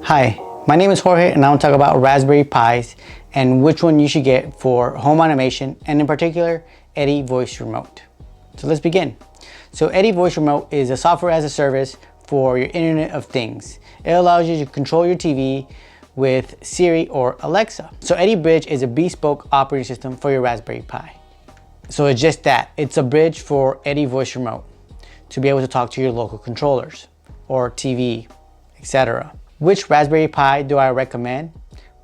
Hi, my name is Jorge and I want to talk about Raspberry Pis and which one you should get for home automation and in particular, Eddy Voice Remote. So let's begin. So Eddy Voice Remote is a software as a service for your Internet of Things. It allows you to control your TV with Siri or Alexa. So Eddy Bridge is a bespoke operating system for your Raspberry Pi. So it's just that, it's a bridge for Eddy Voice Remote to be able to talk to your local controllers or TV, etc. Which Raspberry Pi do I recommend?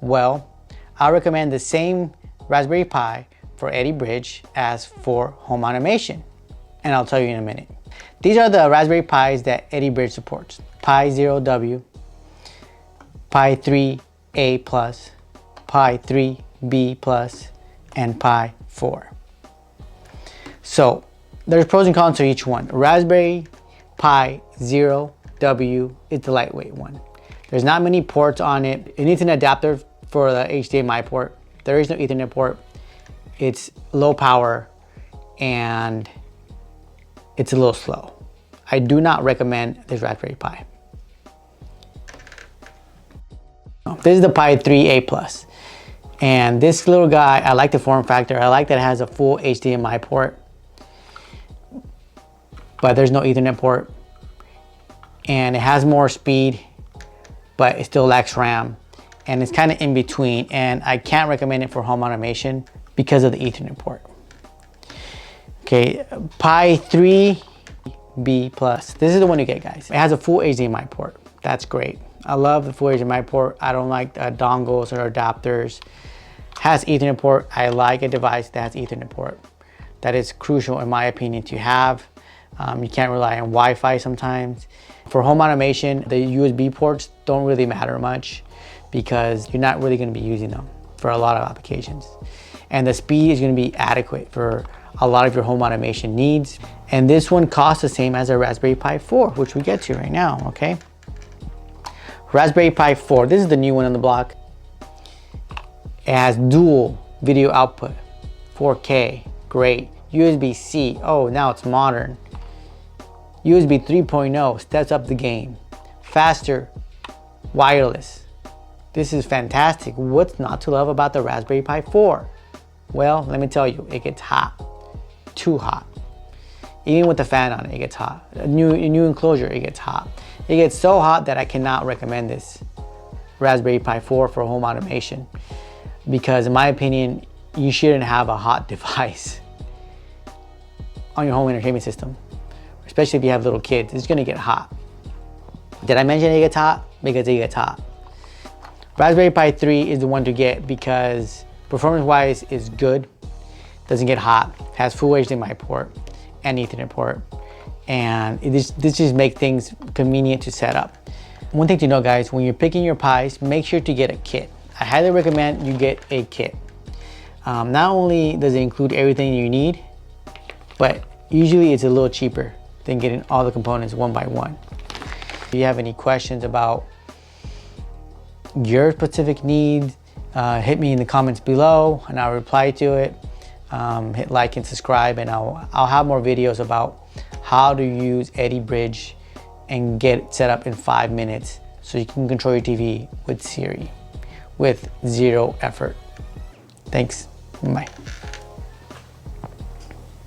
Well, I recommend the same Raspberry Pi for Eddy Bridge as for home automation, and I'll tell you in a minute. These are the Raspberry Pis that Eddy Bridge supports: Pi 0W, Pi 3A+, Pi 3B+, and Pi 4. So there's pros and cons to each one. Raspberry Pi 0W is the lightweight one. There's not many ports on it. It needs an adapter for the HDMI port. There is no Ethernet port. It's low power and it's a little slow. I do not recommend this Raspberry Pi. This is the Pi 3A+. And this little guy, I like the form factor. I like that it has a full HDMI port, but there's no Ethernet port. And it has more speed, but it still lacks RAM. And it's kind of in between. And I can't recommend it for home automation because of the Ethernet port. Okay, Pi 3B+. This is the one you get, guys. It has a full HDMI port. That's great. I love the full HDMI port. I don't like dongles or adapters. Has Ethernet port. I like a device that has Ethernet port. That is crucial in my opinion to have. You can't rely on Wi-Fi sometimes. For home automation, the USB ports don't really matter much because you're not really going to be using them for a lot of applications. And the speed is going to be adequate for a lot of your home automation needs. And this one costs the same as a Raspberry Pi 4, which we get to right now, okay? Raspberry Pi 4, this is the new one on the block. It has dual video output, 4K, great. USB-C, oh, now it's modern. USB 3.0 steps up the game. Faster, wireless. This is fantastic. What's not to love about the Raspberry Pi 4? Well, let me tell you, it gets hot. Too hot. Even with the fan on it, it gets hot. A new enclosure, it gets hot. It gets so hot that I cannot recommend this Raspberry Pi 4 for home automation. Because in my opinion, you shouldn't have a hot device on your home entertainment system. Especially if you have little kids, it's gonna get hot. Did I mention it gets hot? Because it gets hot. Raspberry Pi 3 is the one to get because performance-wise is good, doesn't get hot, has full HDMI port and Ethernet port, and this just makes things convenient to set up. One thing to know, guys, when you're picking your Pis, make sure to get a kit. I highly recommend you get a kit. Not only does it include everything you need, but usually it's a little cheaper than getting all the components one by one. If you have any questions about your specific needs, hit me in the comments below and I'll reply to it. Hit like and subscribe, and I'll have more videos about how to use Eddy Bridge and get it set up in 5 minutes so you can control your TV with Siri with zero effort. Thanks, bye.